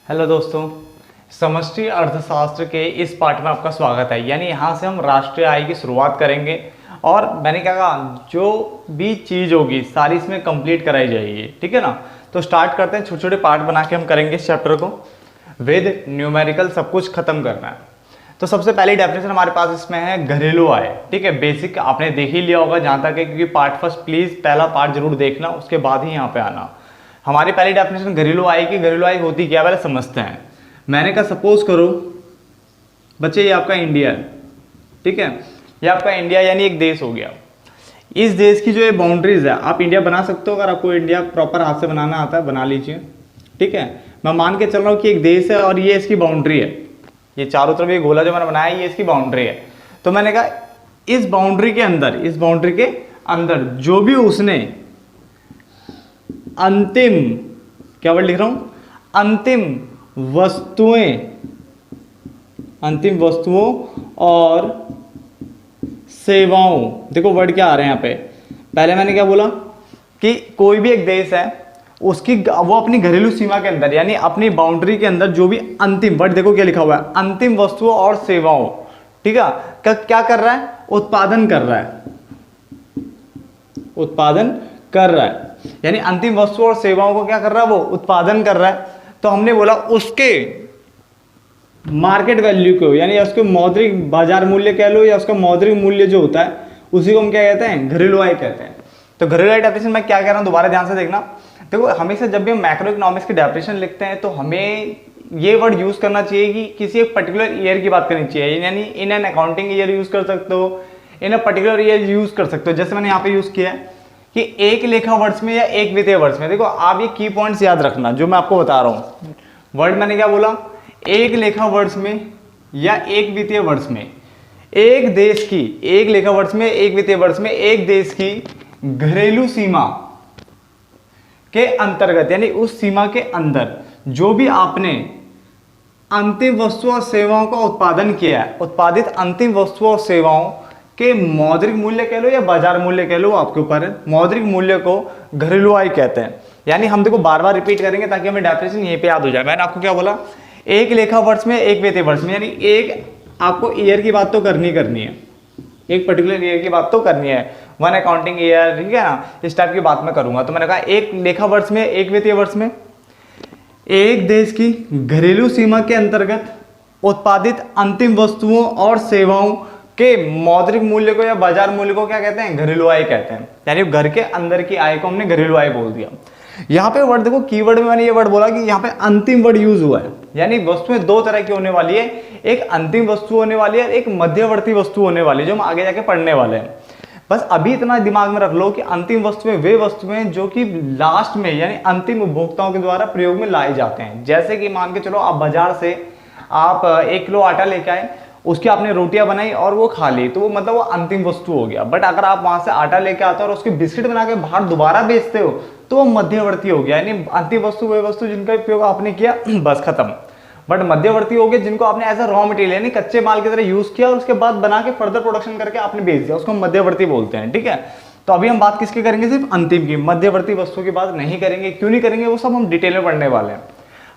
Hello दोस्तों, समष्टि अर्थशास्त्र के इस पार्ट में आपका स्वागत है। यानी यहाँ से हम राष्ट्रीय आय की शुरुआत करेंगे और मैंने क्या कहा, जो भी चीज़ होगी सारी इसमें कंप्लीट कराई जाएगी। ठीक है ना। तो स्टार्ट करते हैं, छोटे छोटे पार्ट बना के हम करेंगे इस चैप्टर को। विद न्यूमेरिकल सब कुछ खत्म करना है। तो सबसे पहली डेफिनेशन हमारे पास इसमें है घरेलू आय। ठीक है, बेसिक आपने देख ही लिया होगा जहाँ तक है, क्योंकि पार्ट फर्स्ट प्लीज़ पहला पार्ट जरूर देखना, उसके बाद ही यहाँ पे आना। हमारी पहली डेफिनेशन घरेलू आय की। घरेलू आय होती क्या, पहले समझते हैं। मैंने कहा सपोज करो बच्चे, ये आपका इंडिया है। ठीक है, ये आपका इंडिया यानी एक देश हो गया। इस देश की जो ये बाउंड्रीज है, आप इंडिया बना सकते हो। अगर आपको इंडिया प्रॉपर हाथ से बनाना आता है बना लीजिए। ठीक है, मैं मान के चल रहा हूँ कि एक देश है और ये इसकी बाउंड्री है। ये चारों तरफ ये गोला जो मैंने बनाया है ये इसकी बाउंड्री है। तो मैंने कहा इस बाउंड्री के अंदर, इस बाउंड्री के अंदर जो भी उसने अंतिम, क्या वर्ड लिख रहा हूं, अंतिम वस्तुओं और सेवाओं, देखो वर्ड क्या आ रहे हैं यहाँ पे। पहले मैंने क्या बोला कि कोई भी एक देश है, उसकी वो अपनी घरेलू सीमा के अंदर यानी अपनी बाउंड्री के अंदर जो भी अंतिम, वर्ड देखो क्या लिखा हुआ है, अंतिम वस्तुओं और सेवाओं। ठीक है, क्या कर रहा है, उत्पादन कर रहा है, उत्पादन कर रहा है। यानी अंतिम वस्तु और सेवाओं को क्या कर रहा है, वो उत्पादन कर रहा है। तो हमने बोला उसके मार्केट वैल्यू को, यानी उसके मौद्रिक बाजार मूल्य कह लो या उसका मौद्रिक मूल्य जो होता है उसी को हम क्या कहते हैं, घरेलू आय कहते हैं। तो घरेलू आय डेफिनेशन मैं क्या कह रहा हूं, दोबारा ध्यान से देखना। देखो हमेशा जब भी हम मैक्रो इकोनॉमिक्स की डेफिनेशन लिखते हैं तो हमें ये वर्ड यूज करना चाहिए कि किसी एक पर्टिकुलर ईयर की बात करनी चाहिए। यानी in an accounting year use कर सकते हो, इन अ पर्टिकुलर ईयर यूज कर सकते हो। जैसे मैंने यहाँ पे यूज किया है कि एक लेखा वर्ष में या एक वित्तीय वर्ष में। देखो आप ये की पॉइंट्स याद रखना जो मैं आपको बता रहा हूं। वर्ड मैंने क्या बोला, एक लेखा वर्ष में या एक वित्तीय वर्ष में एक देश की, एक लेखा वर्ष में एक वित्तीय वर्ष में एक देश की घरेलू सीमा के अंतर्गत, यानी उस सीमा के अंदर जो भी आपने अंतिम वस्तुओं और सेवाओं का उत्पादन किया है, उत्पादित अंतिम वस्तुओं और सेवाओं के मौद्रिक मूल्य कह लो या बाजार मूल्य कह लो, आपके ऊपर है, मौद्रिक मूल्य को घरेलू आय कहते हैं। यानी हम देखो बार बार रिपीट करेंगे ताकि हमें डेफिनेशन यहीं पे याद हो जाए। मैंने आपको क्या बोला, एक लेखा वर्ष में एक वित्तीय वर्ष में, यानी एक आपको ईयर की बात तो करनी है, एक पर्टिकुलर ईयर की बात तो करनी है, वन अकाउंटिंग ईयर। ठीक है ना, इस टाइप की बात मैं करूंगा। तो मैंने कहा एक लेखा वर्ष में एक वित्तीय वर्ष में एक देश की घरेलू सीमा के अंतर्गत उत्पादित अंतिम वस्तुओं और सेवाओं के मौद्रिक मूल्य को या बाजार मूल्य को क्या कहते हैं, घरेलू आय कहते हैं। यानी घर के अंदर की आय को हमने घरेलू आय बोल दिया। यहाँ पे वर्ड देखो, कीवर्ड में मैंने ये वर्ड बोला कि यहाँ पे अंतिम वर्ड यूज हुआ है। यानी वस्तुएं दो तरह की होने वाली है, एक अंतिम वस्तु होने वाली है, एक मध्यवर्ती वस्तु होने वाली है, जो हम आगे जाके पढ़ने वाले हैं। बस अभी इतना दिमाग में रख लो कि अंतिम वस्तुएं वे वस्तुएं जो कि लास्ट में यानी अंतिम उपभोक्ताओं के द्वारा प्रयोग में लाए जाते हैं। जैसे कि मान के चलो आप बाजार से आप 1 किलो आटा लेके आए, उसकी आपने रोटियां बनाई और वो खा ली, तो वो मतलब वो अंतिम वस्तु हो गया। बट अगर आप वहां से आटा लेके आते हो और उसके बिस्किट बना के बाहर दोबारा बेचते हो तो वो मध्यवर्ती हो गया। यानी अंतिम वस्तु वे वस्तु जिनका उपयोग आपने किया बस खत्म। बट मध्यवर्ती हो गए जिनको आपने एज अ रॉ मटेरियल यानी कच्चे माल की तरह यूज किया और उसके बाद बना के फर्दर प्रोडक्शन करके आपने बेच दिया, उसको मध्यवर्ती बोलते हैं। ठीक है, तो अभी हम बात किसकी करेंगे, सिर्फ अंतिम की, मध्यवर्ती वस्तु की बात नहीं करेंगे। क्यों नहीं करेंगे, वो सब हम डिटेल में पढ़ने वाले हैं।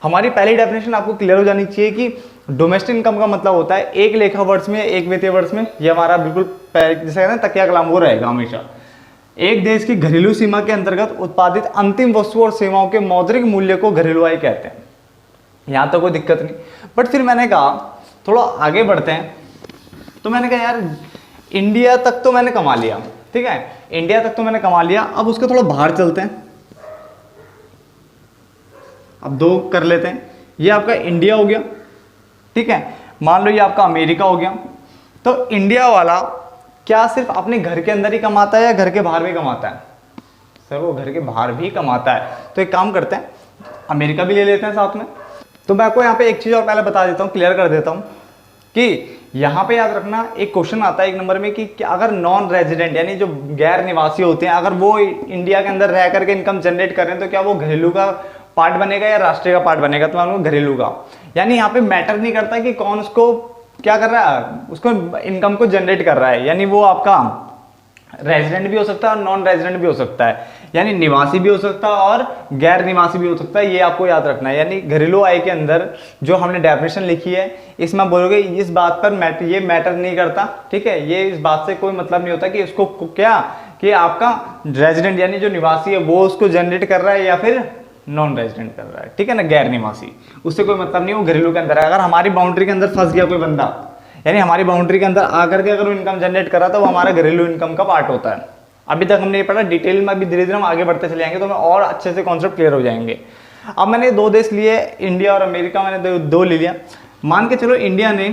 हमारी पहली डेफिनेशन आपको क्लियर हो जानी चाहिए कि डोमेस्टिक इनकम का मतलब होता है एक लेखा वर्ष में एक वित्तीय वर्ष में। ये हमारा बिल्कुल जैसे कहते हैं तकिया कलाम वो रहेगा हमेशा। एक देश की घरेलू सीमा के अंतर्गत उत्पादित अंतिम वस्तु और सेवाओं के मौद्रिक मूल्य को घरेलू आय कहते हैं। यहां तो कोई दिक्कत नहीं। बट फिर मैंने कहा थोड़ा आगे बढ़ते हैं। तो मैंने कहा यार इंडिया तक तो मैंने कमा लिया, ठीक है, इंडिया तक तो मैंने कमा लिया, अब उसके थोड़ा बाहर चलते हैं। अब दो कर लेते हैं। ये आपका इंडिया हो गया, ठीक है, मान लो ये आपका अमेरिका हो गया। तो इंडिया वाला क्या सिर्फ अपने घर के अंदर ही कमाता है या घर के बाहर भी कमाता है? सर वो घर के बाहर भी कमाता है। तो एक काम करते हैं, अमेरिका भी ले लेते हैं साथ में। तो मैं आपको यहाँ पे एक चीज और पहले बता देता हूँ, क्लियर कर देता हूँ कि यहाँ पे याद रखना एक क्वेश्चन आता है 1 नंबर में कि अगर नॉन रेजिडेंट यानी जो गैर निवासी होते हैं, अगर वो इंडिया के अंदर रह करके इनकम जनरेट कर रहे हैं तो क्या वो घरेलू का पार्ट बनेगा या राष्ट्रीय का पार्ट बनेगा? तो मैं घरेलू का। यानी यहाँ पे मैटर नहीं करता कि कौन उसको क्या कर रहा है, उसको इनकम को जनरेट कर रहा है। यानी वो आपका रेजिडेंट भी हो सकता है और नॉन रेजिडेंट भी हो सकता है। यानी निवासी भी हो सकता है और गैर निवासी भी हो सकता है, ये आपको याद रखना है। यानी घरेलू आय के अंदर जो हमने डेफिनेशन लिखी है इसमें बोलोगे इस बात पर ये मैटर नहीं करता, ठीक है, ये इस बात से कोई मतलब नहीं होता कि इसको क्या कि आपका रेजिडेंट यानी जो निवासी है वो उसको जनरेट कर रहा है या फिर नॉन रेजिडेंट कर रहा है, ठीक है ना, गैर निवासी, उससे कोई मतलब नहीं, वो घरेलू के अंदर है। अगर हमारी बाउंड्री के अंदर फंस गया कोई बंदा, यानी हमारी बाउंड्री के अंदर आकर के अगर वो इनकम जनरेट कर रहा है तो वो हमारा घरेलू इनकम का पार्ट होता है। अभी तक हमने ये पढ़ा, डिटेल में अभी धीरे धीरे हम आगे बढ़ते चले जाएंगे तो हमें और अच्छे से कॉन्सेप्ट क्लियर हो जाएंगे। अब मैंने 2 देश लिए, इंडिया और अमेरिका, मैंने दो ले लिया। मान के चलो इंडिया ने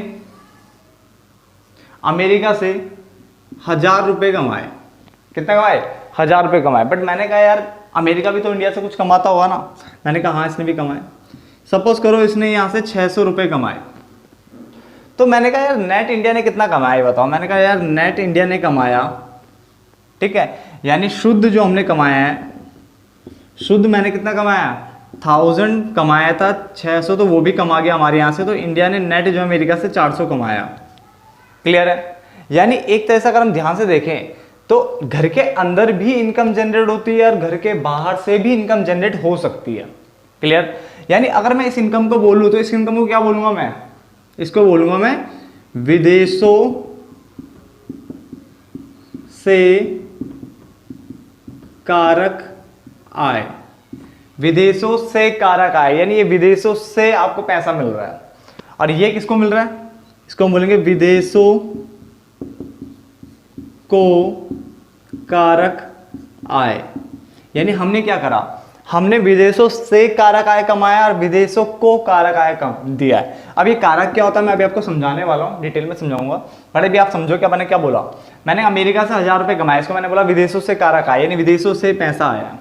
अमेरिका से 1000 रुपये कमाए, कितना कमाए, 1000 रुपये कमाए। बट मैंने कहा यार अमेरिका भी तो इंडिया से कुछ कमाता होगा ना, मैंने कहा हाँ इसने भी कमाए। सपोज करो इसने यहाँ से 600 रुपये कमाए, तो मैंने कहा यार नेट इंडिया ने कितना कमाया बताओ। मैंने कहा यार नेट इंडिया ने कमाया, ठीक है, यानी शुद्ध जो हमने कमाया है, शुद्ध मैंने कितना कमाया, 1000 कमाया था, 600 तो वो भी कमा गया हमारे यहाँ से, तो इंडिया ने नेट जो अमेरिका से 400 कमाया। क्लियर है? यानी एक तरह से अगर हम ध्यान से देखें तो घर के अंदर भी इनकम जनरेट होती है और घर के बाहर से भी इनकम जनरेट हो सकती है। क्लियर? यानी अगर मैं इस इनकम को बोलूँ तो इस इनकम को क्या बोलूँगा मैं, इसको बोलूँगा मैं विदेशों से कारक आय। विदेशों से कारक आय यानी ये विदेशों से आपको पैसा मिल रहा है, और ये किसको मिल रहा है, इसको हम बोलेंगे विदेशों को कारक आय। यानी हमने क्या करा, हमने विदेशों से कारक आय कमाया और विदेशों को कारक आय दिया है। अब ये कारक क्या होता है मैं अभी आपको समझाने वाला हूँ, डिटेल में समझाऊंगा, पर अभी आप समझो क्या मैंने क्या बोला। मैंने अमेरिका से 1000 रुपये कमाया, इसको मैंने बोला विदेशों से कारक आय, यानी विदेशों से पैसा आया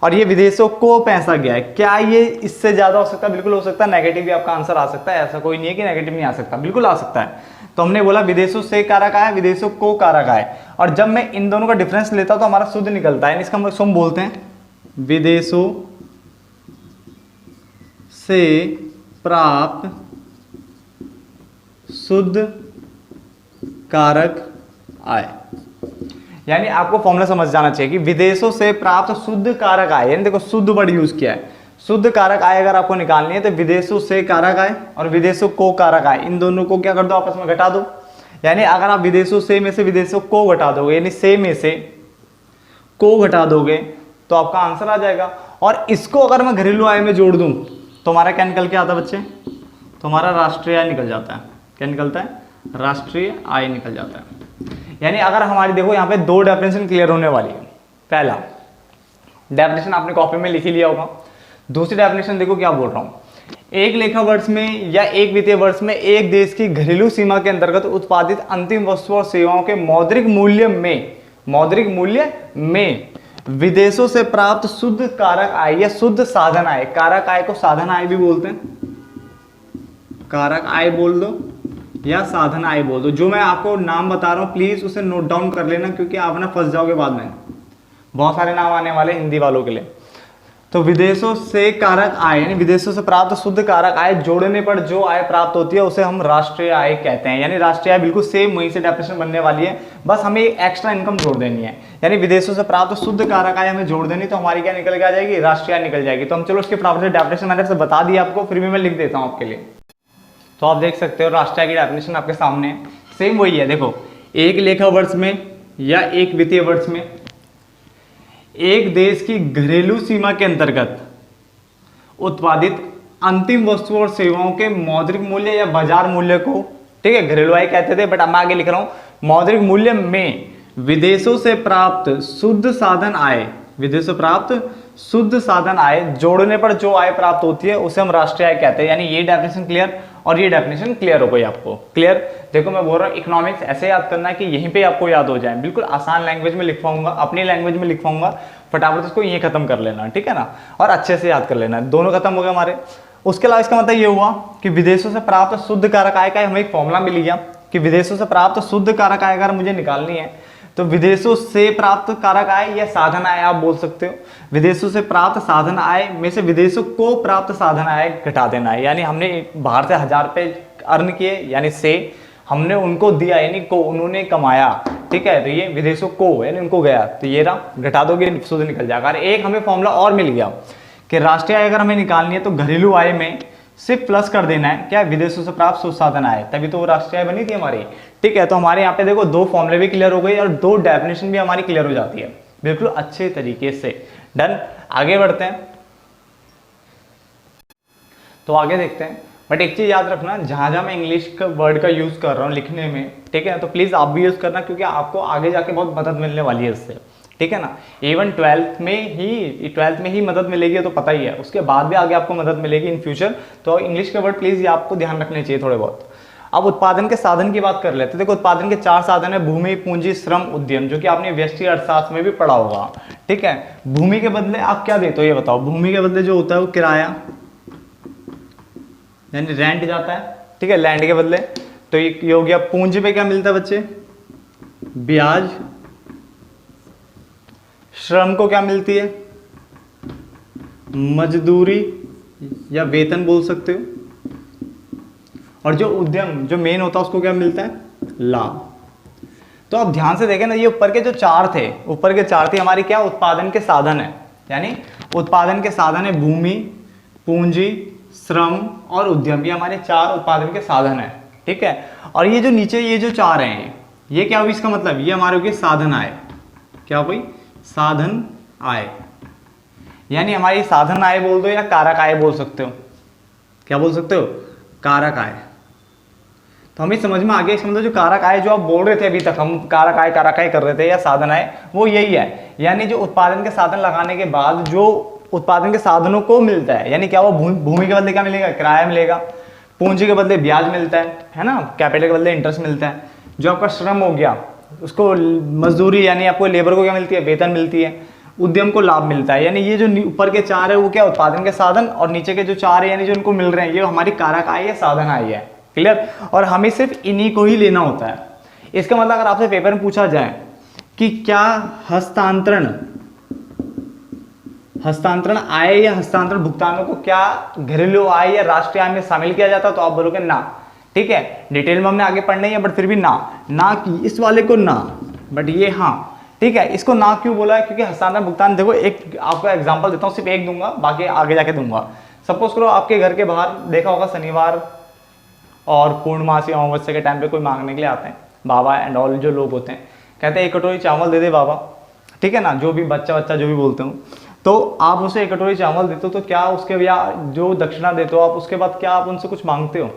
और ये विदेशों को पैसा गया है। क्या ये इससे ज्यादा हो सकता है? बिल्कुल हो सकता है। नेगेटिव भी आपका आंसर आ सकता है, ऐसा कोई नहीं है कि नेगेटिव नहीं आ सकता, बिल्कुल आ सकता है। तो हमने बोला विदेशों से कारक आय, विदेशों को कारक आय, और जब मैं इन दोनों का डिफरेंस लेता हूं तो हमारा शुद्ध निकलता है। इसका हम बोलते हैं विदेशों से प्राप्त शुद्ध कारक आय। यानी आपको फॉर्मूला समझ जाना चाहिए कि विदेशों से प्राप्त शुद्ध कारक आय, यानी देखो शुद्ध वर्ड यूज किया है। शुद्ध कारक आय अगर आपको निकालनी है तो विदेशों से कारक आय और विदेशों को कारक आय, इन दोनों को क्या कर दो, आपस में घटा दो। यानी अगर आप विदेशों से में से विदेशों को घटा दोगे, यानी से में से को घटा दोगे तो आपका आंसर आ जाएगा। और इसको अगर मैं घरेलू आय में जोड़ दूं तो हमारा क्या निकल के आता है बच्चे, तो हमारा राष्ट्रीय आय निकल जाता है। क्या निकलता है? राष्ट्रीय आय निकल जाता है। यानी अगर हमारी देखो यहाँ पे 2 डेफिनेशन क्लियर होने वाली है। पहला डेफिनेशन आपने कॉपी में लिख ही लिया होगा। दूसरी डेफिनेशन देखो क्या बोल रहा हूँ, एक लेखा वर्ष में या एक वित्तीय वर्ष में एक देश की घरेलू सीमा के अंतर्गत उत्पादित अंतिम वस्तु और सेवाओं के मौद्रिक मूल्य में विदेशों से प्राप्त शुद्ध कारक आय या शुद्ध साधन आय, कारक आय को साधन आय भी बोलते हैं, कारक आय बोल दो या साधन आय बोल दो। जो मैं आपको नाम बता रहा हूं प्लीज उसे नोट डाउन कर लेना, क्योंकि आप ना फंस जाओगे बाद में, बहुत सारे नाम आने वाले हिंदी वालों के लिए। तो विदेशों से कारक आय यानी विदेशों से प्राप्त शुद्ध कारक आय जोड़ने पर जो आय प्राप्त होती है उसे हम राष्ट्रीय आय कहते हैं। यानी राष्ट्रीय आय बिल्कुल सेम वहीं से डेफिनेशन बनने वाली है, बस हमें एक्स्ट्रा इनकम जोड़ देनी है। यानी विदेशों से प्राप्त शुद्ध कारक आय हमें जोड़ देनी, तो हमारी क्या निकल के आ जाएगी, राष्ट्रीय आय निकल जाएगी। तो हम चलो उसके फटाफट से डेफिनेशन मैंने से बता दिया आपको, फिर भी मैं लिख देता हूँ आपके लिए। तो आप देख सकते हो राष्ट्रीय आय की डेफिनेशन आपके सामने सेम वही है। देखो एक लेखा वर्ष में या एक वित्तीय वर्ष में एक देश की घरेलू सीमा के अंतर्गत उत्पादित अंतिम वस्तु और सेवाओं के मौद्रिक मूल्य या बाजार मूल्य को, ठीक है, घरेलू आय कहते थे बट अब मैं आगे लिख रहा हूं, मौद्रिक मूल्य में विदेशों से प्राप्त शुद्ध साधन आय, विदेशों से प्राप्त शुद्ध साधन आय जोड़ने पर जो आय प्राप्त होती है उसे हम राष्ट्रीय आय कहते हैं। यानी ये डेफिनेशन क्लियर और ये डेफिनेशन क्लियर हो गई आपको। क्लियर? देखो मैं बोल रहा हूँ इकोनॉमिक्स ऐसे याद करना है कि यहीं पे आपको याद हो जाए, बिल्कुल आसान लैंग्वेज में लिख पाऊंगा, अपनी लैंग्वेज में लिख पाऊंगा, फटाफट इसको यहीं खत्म कर लेना, ठीक है ना, और अच्छे से याद कर लेना। दोनों खत्म हो गए हमारे। उसके अलावा इसका मतलब ये हुआ कि विदेशों से प्राप्त शुद्ध कारक आय का हमें एक फॉर्मूला मिल गया कि विदेशों से प्राप्त शुद्ध कारक आय अगर मुझे निकालनी है तो विदेशों से प्राप्त कारक आय या साधन आय आप बोल सकते हो। विदेशों से प्राप्त साधन आय में से विदेशों को प्राप्त साधन आय घटा देना है। यानी हमने बाहर से 1000 रुपये अर्न किए, यानी से हमने उनको दिया, यानी को उन्होंने कमाया, ठीक है, तो ये विदेशों को यानी उनको गया, तो ये रहा, घटा दोगे शुद्ध निकल जाएगा। और एक हमें फॉर्मूला और मिल गया कि राष्ट्रीय आय अगर हमें निकालनी है तो घरेलू आय में सिर्फ प्लस कर देना है क्या, विदेशों से प्राप्त शुद्ध साधन आय, तभी तो वो राष्ट्रीय आय बनी थी हमारी। ठीक है, तो हमारे यहाँ पे देखो 2 फॉर्मूले भी क्लियर हो गए और 2 डेफिनेशन भी हमारी क्लियर हो जाती है बिल्कुल अच्छे तरीके से। डन, आगे बढ़ते हैं। तो आगे देखते हैं, बट एक चीज याद रखना, जहां जहां मैं इंग्लिश का वर्ड का यूज कर रहा हूँ लिखने में, ठीक है, तो प्लीज आप भी यूज करना, क्योंकि आपको आगे जाके बहुत मदद मिलने वाली है इससे। ठीक है ना, इवन 12th में ही मदद मिलेगी, तो पता ही है, उसके बाद भी आगे आपको मदद मिलेगी इन फ्यूचर। तो इंग्लिश के वर्ड प्लीज ये आपको ध्यान रखने चाहिए थोड़े बहुत। अब उत्पादन के साधन की बात कर लेते हैं। देखो उत्पादन के 4 साधन है, भूमि, पूंजी, श्रम, उद्यम, जो कि आपने व्यष्टि अर्थशास्त्र में भी पढ़ा होगा। ठीक है, भूमि के बदले आप क्या देते हो ये बताओ। भूमि के बदले जो होता है वो किराया यानी रेंट जाता है, ठीक है, लैंड के बदले। तो ये हो गया। पूंजी पे क्या मिलता है बच्चे, ब्याज। श्रम को क्या मिलती है, मजदूरी या वेतन बोल सकते हो। और जो उद्यम जो मेन होता है उसको क्या मिलता है, लाभ। तो आप ध्यान से देखें ना, ये ऊपर के जो 4 थे, ऊपर के 4 थे हमारी क्या, उत्पादन के साधन है, यानी उत्पादन के साधन है भूमि, पूंजी, श्रम और उद्यम, ये हमारे 4 उत्पादन के साधन है। ठीक है, और ये जो नीचे ये जो 4 हैं, ये क्या हुई, इसका मतलब ये हमारे हो गए साधन आय। क्या हुई, साधन आय, यानी हमारी साधन आय बोल दो या कारक आय बोल सकते हो। क्या बोल सकते हो, कारक आय। तो हमें समझ में आ गया, इसका मतलब जो कारक आय जो आप बोल रहे थे अभी तक, हम कारक आय कर रहे थे या साधन आय, वो यही है, यानी जो उत्पादन के साधन लगाने के बाद जो उत्पादन के साधनों को मिलता है, यानी क्या वो भूमि के बदले क्या मिलेगा, किराया मिलेगा, पूंजी के बदले ब्याज मिलता है ना, कैपिटल के बदले इंटरेस्ट मिलता है। जो आपका श्रम हो गया उसको मजदूरी, यानी आपको लेबर को क्या मिलती है, वेतन मिलती है। उद्यम को लाभ मिलता है, यानी ये जो ऊपर के 4 है वो क्या, उत्पादन के साधन, और नीचे के जो 4 है यानी जो उनको मिल रहे हैं, ये हमारी कारक आय या साधन आय है। क्लियर, और हमें सिर्फ इन्हीं को ही लेना होता है। इसका मतलब अगर आपसे पेपर में पूछा जाए कि क्या हस्तांतरण आय या हस्तांतरण भुगतानों को क्या घरेलू आय या राष्ट्रीय आय में शामिल किया जाता है, तो आप बोलोगे ना। ठीक है, डिटेल में हमने आगे पढ़ना ही है, बट फिर भी ना कि इस वाले को ना, बट ये हाँ। ठीक है, इसको ना क्यों बोला है, क्योंकि हस्तांतरण भुगतान, देखो एक आपको एग्जांपल देता हूँ, सिर्फ एक दूंगा, बाकी आगे जाके दूंगा। सपोज करो आपके घर के बाहर देखा होगा शनिवार और पूर्णमासी अमावस्या के टाइम पे कोई मांगने के लिए आते हैं, बाबा एंड ऑल जो लोग होते हैं, कहते हैं 1 कटोरी चावल दे दे बाबा। ठीक है ना, जो भी बच्चा जो भी बोलते हो, तो आप उसे 1 कटोरी चावल देते हो, तो क्या उसके या जो दक्षिणा देते हो आप, उसके बाद क्या आप उनसे कुछ मांगते हो,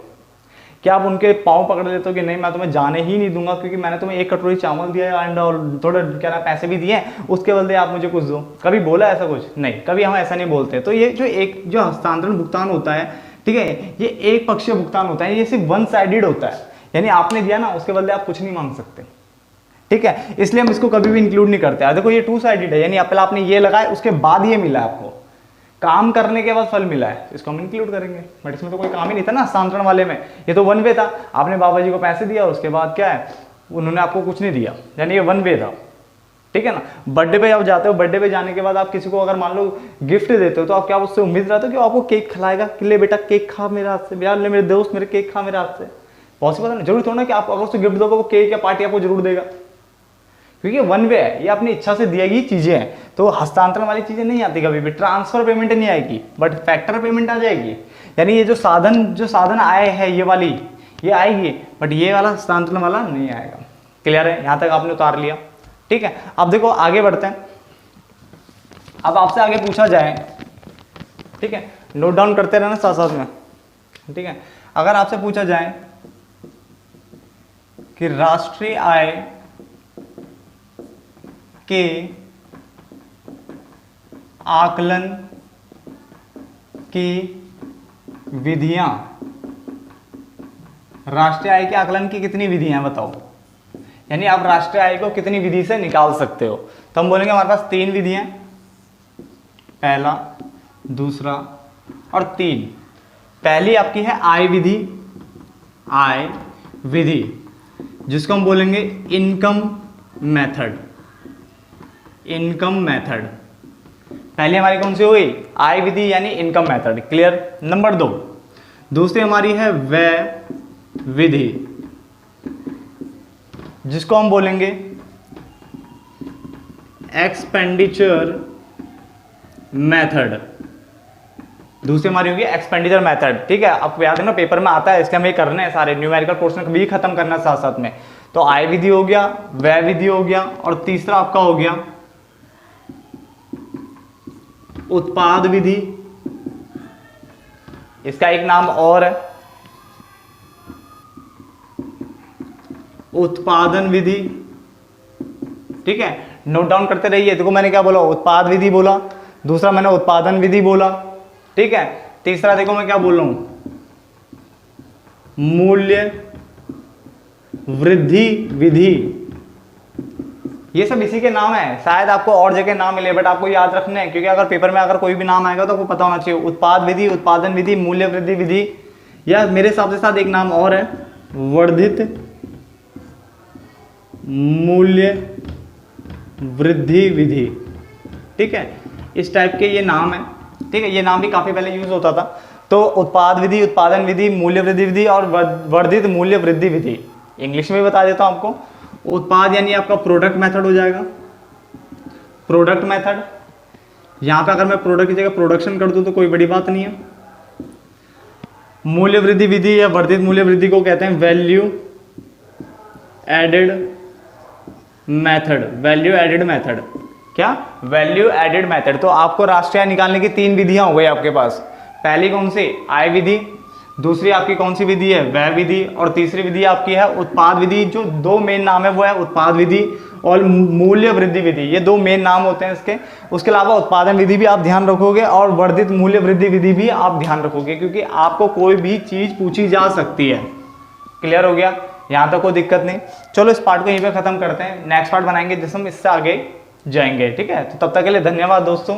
क्या आप उनके पाँव पकड़ लेते हो कि नहीं मैं तुम्हें जाने ही नहीं दूंगा, क्योंकि मैंने तुम्हें 1 कटोरी चावल दिया है एंड थोड़ा क्या ना पैसे भी दिए हैं, उसके बदले आप मुझे कुछ दो। कभी बोला ऐसा कुछ नहीं, कभी हम ऐसा नहीं बोलते। तो ये जो हस्तांतरण भुगतान होता है, ठीक है, ये एक पक्षीय भुगतान होता है, ये सिर्फ 1 साइडेड होता है, यानी आपने दिया ना, उसके बदले आप कुछ नहीं मांग सकते। ठीक है, इसलिए हम इसको कभी भी इंक्लूड नहीं करते। देखो ये 2 साइडेड है, यानी पहले आपने ये लगाया, उसके बाद ये मिला आपको, काम करने के बाद फल मिला है, इसको हम इंक्लूड करेंगे। बट इसमें तो कोई काम ही नहीं था ना हस्तांतरण वाले में, ये तो 1 वे था। आपने बाबा जी को पैसे दिया, उसके बाद क्या है, उन्होंने आपको कुछ नहीं दिया, यानी ये 1 वे था। ठीक है ना, बर्थडे पे आप जाते हो, बर्थडे पे जाने के बाद आप किसी को अगर मान लो गिफ्ट देते हो, तो आप क्या उससे उम्मीद रहते हो कि आपको केक खिलाएगा, कि ले बेटा केक खा मेरे हाथ से, यार ले मेरे दोस्त मेरे केक खा मेरे हाथ से। पॉसिबल है, जरूरी थोड़ा ना कि आप अगर उसको गिफ्ट दोगे वो केक या पार्टी आपको जरूर देगा, क्योंकि 1 वे है, ये अपनी इच्छा से दी गई चीजें हैं। तो हस्तांतरण वाली चीजें नहीं आती कभी भी, ट्रांसफर पेमेंट नहीं आएगी, बट फैक्टर पेमेंट आ जाएगी। यानी ये जो साधन आय है ये वाली, ये आएगी, बट ये वाला हस्तांतरण वाला नहीं आएगा। क्लियर है, यहां तक आपने उतार लिया। ठीक है, अब देखो आगे बढ़ते हैं। अब आपसे आगे पूछा जाए, ठीक है, नोट डाउन करते रहना साथ साथ में। ठीक है, अगर आपसे पूछा जाए कि राष्ट्रीय आय के आकलन की विधियां, राष्ट्रीय आय के आकलन की कितनी विधियां बताओ, यानी आप राष्ट्रीय आय को कितनी विधि से निकाल सकते हो। तो हम बोलेंगे हमारे पास 3 विधियां, पहला, दूसरा और 3। पहली आपकी है आय विधि, जिसको हम बोलेंगे इनकम मेथड। पहले हमारी कौन सी हुई, आय विधि यानी इनकम मेथड। क्लियर। नंबर 2, दूसरी हमारी है व्यय विधि, जिसको हम बोलेंगे एक्सपेंडिचर मेथड, दूसरी हमारी होगी एक्सपेंडिचर मेथड। ठीक है, आपको याद है ना पेपर में आता है, इसके हमें करने हैं सारे न्यूमेरिकल पोर्शन भी खत्म करना है साथ साथ में। तो आय विधि हो गया, व्यय विधि हो गया, और तीसरा आपका हो गया उत्पाद विधि। इसका एक नाम और है उत्पादन विधि। ठीक है, नोट डाउन करते रहिए। देखो मैंने क्या बोला, उत्पाद विधि बोला, दूसरा मैंने उत्पादन विधि बोला। ठीक है, तीसरा देखो मैं क्या बोल रहा हूं, मूल्य वृद्धि विधि। ये सब इसी के नाम है, शायद आपको और जगह नाम मिले बट आपको याद रखने हैं, क्योंकि अगर पेपर में अगर कोई भी नाम आएगा तो आपको पता होना चाहिए। उत्पाद विधि, उत्पादन विधि, मूल्य वृद्धि विधि, या मेरे हिसाब से साथ एक नाम और है वर्धित मूल्य वृद्धि विधि। ठीक है, इस टाइप के ये नाम है। ठीक है, ये नाम भी काफी पहले यूज होता था। तो उत्पाद विधि, उत्पादन विधि, मूल्य वृद्धि विधि और वर्धित मूल्य वृद्धि विधि। इंग्लिश में बता देता हूं आपको। उत्पाद यानी आपका प्रोडक्ट मेथड हो जाएगा, प्रोडक्ट मेथड। यहां पे अगर मैं प्रोडक्ट की जगह प्रोडक्शन कर दूं तो कोई बड़ी बात नहीं है। मूल्य वृद्धि विधि या वर्धित मूल्य वृद्धि को कहते हैं value added method. Value added method, क्या? Value added method. तो आपको राष्ट्रीय आय निकालने की 3 विधियां हो गई आपके पास। पहली कौन सी? आय विधि। दूसरी आपकी कौन सी विधि है? व्यय विधि। और तीसरी विधि आपकी है उत्पाद विधि। जो 2 मेन नाम है वो है उत्पाद विधि और मूल्य वृद्धि विधि। ये 2 मेन नाम होते हैं इसके। उसके अलावा उत्पादन विधि भी आप ध्यान रखोगे और वर्धित मूल्य वृद्धि विधि भी आप ध्यान रखोगे, क्योंकि आपको कोई भी चीज पूछी जा सकती है। क्लियर हो गया? यहाँ तक कोई दिक्कत नहीं। चलो इस पार्ट को यहीं पे खत्म करते हैं, नेक्स्ट पार्ट बनाएंगे जिसमें हम इससे आगे जाएंगे। ठीक है, तो तब तक के लिए धन्यवाद दोस्तों।